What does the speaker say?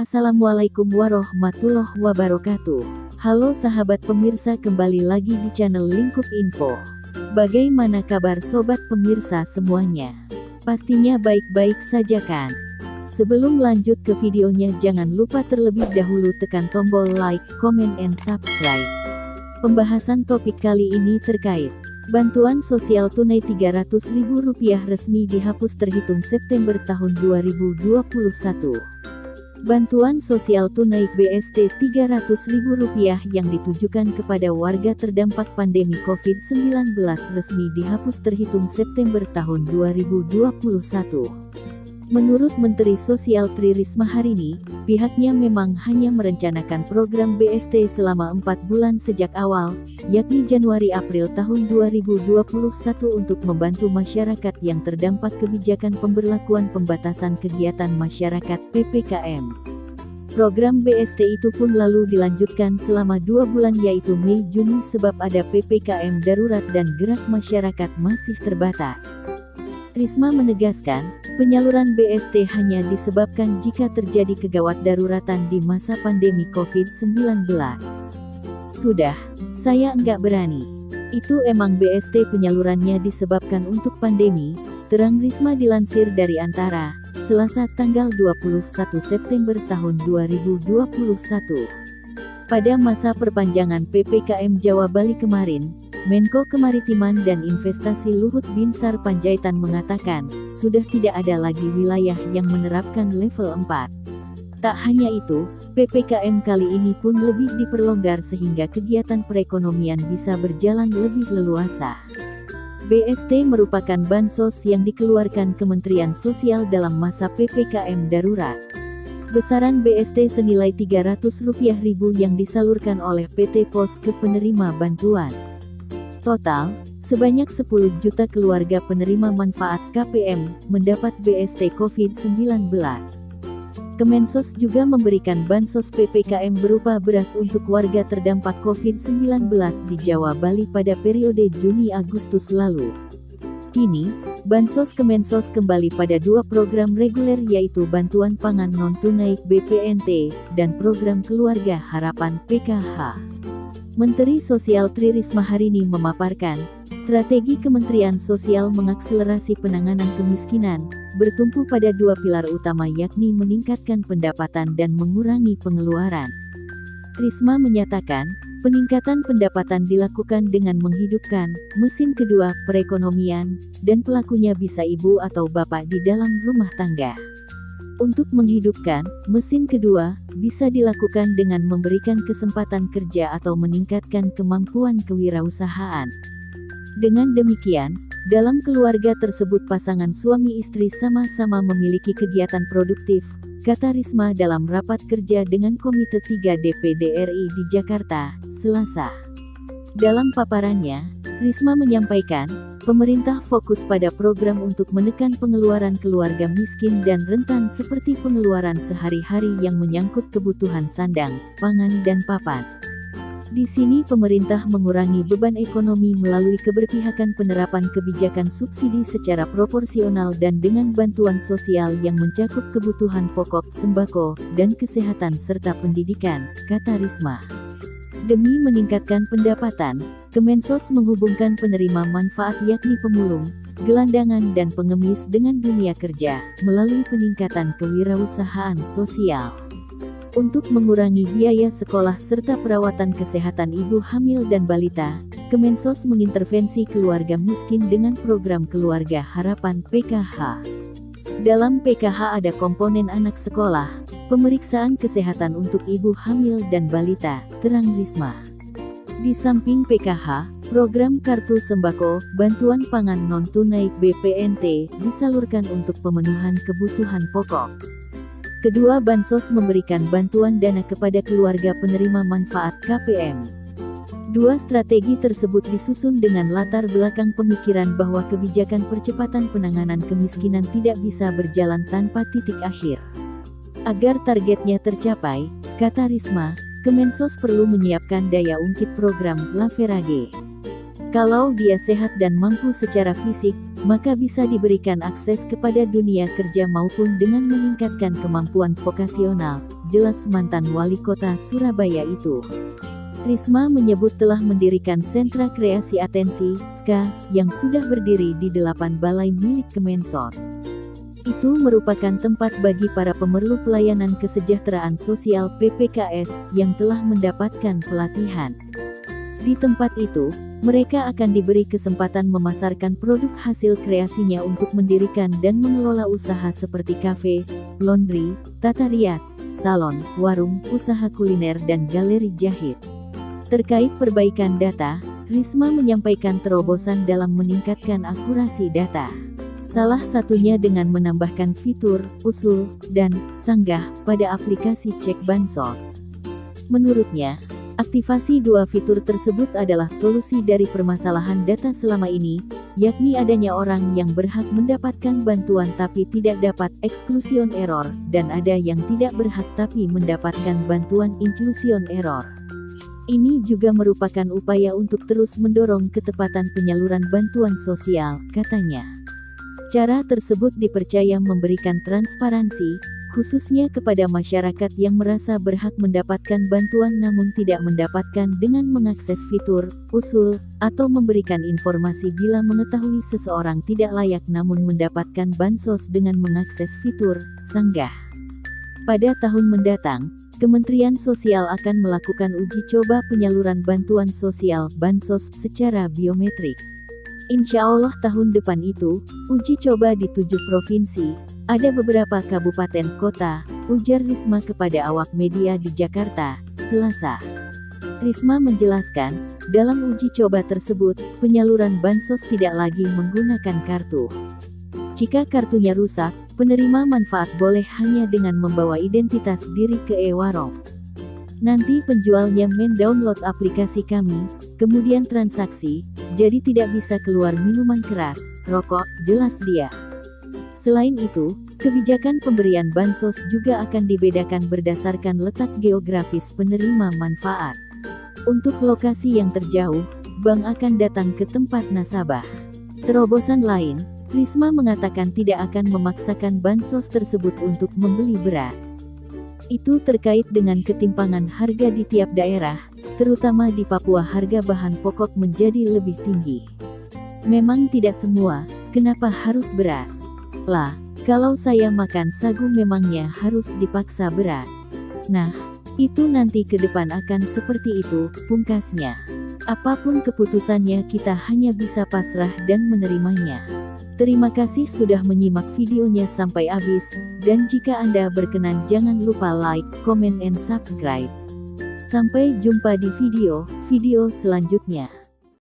Assalamualaikum warahmatullahi wabarakatuh. Halo sahabat pemirsa, kembali lagi di channel Lingkup Info. Bagaimana kabar sobat pemirsa semuanya? Pastinya baik-baik saja kan? Sebelum lanjut ke videonya, jangan lupa terlebih dahulu tekan tombol like, comment, and subscribe. Pembahasan topik kali ini terkait bantuan sosial tunai Rp300.000 resmi dihapus terhitung September tahun 2021. Bantuan sosial tunai BST Rp300.000 yang ditujukan kepada warga terdampak pandemi COVID-19 resmi dihapus terhitung September tahun 2021. Menurut Menteri Sosial Tri Risma hari ini, pihaknya memang hanya merencanakan program BST selama 4 bulan sejak awal, yakni Januari-April tahun 2021 untuk membantu masyarakat yang terdampak kebijakan pemberlakuan pembatasan kegiatan masyarakat (PPKM). Program BST itu pun lalu dilanjutkan selama 2 bulan yaitu Mei-Juni sebab ada PPKM darurat dan gerak masyarakat masih terbatas. Risma menegaskan, penyaluran BST hanya disebabkan jika terjadi kegawat daruratan di masa pandemi COVID-19. Sudah, saya enggak berani. Itu emang BST penyalurannya disebabkan untuk pandemi, terang Risma dilansir dari Antara, Selasa tanggal 21 September tahun 2021. Pada masa perpanjangan PPKM Jawa Bali kemarin, Menko Kemaritiman dan Investasi Luhut Binsar Panjaitan mengatakan, sudah tidak ada lagi wilayah yang menerapkan level 4. Tak hanya itu, PPKM kali ini pun lebih diperlonggar sehingga kegiatan perekonomian bisa berjalan lebih leluasa. BST merupakan bansos yang dikeluarkan Kementerian Sosial dalam masa PPKM darurat. Besaran BST senilai Rp300.000 yang disalurkan oleh PT Pos ke penerima bantuan. Total, sebanyak 10 juta keluarga penerima manfaat KPM mendapat BST COVID-19. Kemensos juga memberikan bansos PPKM berupa beras untuk warga terdampak COVID-19 di Jawa Bali pada periode Juni-Agustus lalu. Kini, bansos Kemensos kembali pada 2 program reguler yaitu Bantuan Pangan Non-Tunai (BPNT) dan Program Keluarga Harapan (PKH). Menteri Sosial Tri Risma hari ini memaparkan, strategi Kementerian Sosial mengakselerasi penanganan kemiskinan, bertumpu pada 2 pilar utama yakni meningkatkan pendapatan dan mengurangi pengeluaran. Risma menyatakan, peningkatan pendapatan dilakukan dengan menghidupkan mesin kedua perekonomian, dan pelakunya bisa ibu atau bapak di dalam rumah tangga. Untuk menghidupkan mesin kedua, bisa dilakukan dengan memberikan kesempatan kerja atau meningkatkan kemampuan kewirausahaan. Dengan demikian, dalam keluarga tersebut pasangan suami istri sama-sama memiliki kegiatan produktif, kata Risma dalam rapat kerja dengan Komite 3 DPD RI di Jakarta, Selasa. Dalam paparannya, Risma menyampaikan, pemerintah fokus pada program untuk menekan pengeluaran keluarga miskin dan rentan seperti pengeluaran sehari-hari yang menyangkut kebutuhan sandang, pangan dan papan. Di sini pemerintah mengurangi beban ekonomi melalui keberpihakan penerapan kebijakan subsidi secara proporsional dan dengan bantuan sosial yang mencakup kebutuhan pokok, sembako, dan kesehatan serta pendidikan, kata Risma. Demi meningkatkan pendapatan, Kemensos menghubungkan penerima manfaat yakni pemulung, gelandangan dan pengemis dengan dunia kerja, melalui peningkatan kewirausahaan sosial. Untuk mengurangi biaya sekolah serta perawatan kesehatan ibu hamil dan balita, Kemensos mengintervensi keluarga miskin dengan program Keluarga Harapan (PKH). Dalam PKH ada komponen anak sekolah, pemeriksaan kesehatan untuk ibu hamil dan balita, terang Risma. Di samping PKH, program Kartu Sembako, Bantuan Pangan Non-Tunai (BPNT) disalurkan untuk pemenuhan kebutuhan pokok. Kedua bansos memberikan bantuan dana kepada keluarga penerima manfaat KPM. 2 strategi tersebut disusun dengan latar belakang pemikiran bahwa kebijakan percepatan penanganan kemiskinan tidak bisa berjalan tanpa titik akhir. Agar targetnya tercapai, kata Risma, Kemensos perlu menyiapkan daya ungkit program La Ferrage. Kalau dia sehat dan mampu secara fisik, maka bisa diberikan akses kepada dunia kerja maupun dengan meningkatkan kemampuan vokasional, jelas mantan wali kota Surabaya itu. Risma menyebut telah mendirikan Sentra Kreasi Atensi, SKA, yang sudah berdiri di 8 balai milik Kemensos. Itu merupakan tempat bagi para pemerlu pelayanan kesejahteraan sosial PPKS yang telah mendapatkan pelatihan. Di tempat itu, mereka akan diberi kesempatan memasarkan produk hasil kreasinya untuk mendirikan dan mengelola usaha seperti kafe, laundry, tata rias, salon, warung, usaha kuliner dan galeri jahit. Terkait perbaikan data, Risma menyampaikan terobosan dalam meningkatkan akurasi data. Salah satunya dengan menambahkan fitur, usul, dan sanggah pada aplikasi cek bansos. Menurutnya, aktivasi dua fitur tersebut adalah solusi dari permasalahan data selama ini, yakni adanya orang yang berhak mendapatkan bantuan tapi tidak dapat exclusion error, dan ada yang tidak berhak tapi mendapatkan bantuan inclusion error. Ini juga merupakan upaya untuk terus mendorong ketepatan penyaluran bantuan sosial, katanya. Cara tersebut dipercaya memberikan transparansi, khususnya kepada masyarakat yang merasa berhak mendapatkan bantuan namun tidak mendapatkan dengan mengakses fitur, usul, atau memberikan informasi bila mengetahui seseorang tidak layak namun mendapatkan bansos dengan mengakses fitur, sanggah. Pada tahun mendatang, Kementerian Sosial akan melakukan uji coba penyaluran bantuan sosial, bansos, secara biometrik. Insya Allah tahun depan itu, uji coba di 7 provinsi, ada beberapa kabupaten kota, ujar Risma kepada awak media di Jakarta, Selasa. Risma menjelaskan, dalam uji coba tersebut, penyaluran bansos tidak lagi menggunakan kartu. Jika kartunya rusak, penerima manfaat boleh hanya dengan membawa identitas diri ke e-warung. Nanti penjualnya mendownload aplikasi kami, kemudian transaksi, jadi tidak bisa keluar minuman keras, rokok, jelas dia. Selain itu, kebijakan pemberian bansos juga akan dibedakan berdasarkan letak geografis penerima manfaat. Untuk lokasi yang terjauh, bank akan datang ke tempat nasabah. Terobosan lain, Risma mengatakan tidak akan memaksakan bansos tersebut untuk membeli beras. Itu terkait dengan ketimpangan harga di tiap daerah, terutama di Papua harga bahan pokok menjadi lebih tinggi. Memang tidak semua, kenapa harus beras? Lah, kalau saya makan sagu memangnya harus dipaksa beras. Nah, itu nanti ke depan akan seperti itu, pungkasnya. Apapun keputusannya kita hanya bisa pasrah dan menerimanya. Terima kasih sudah menyimak videonya sampai habis, dan jika Anda berkenan jangan lupa like, comment, and subscribe. Sampai jumpa di video selanjutnya.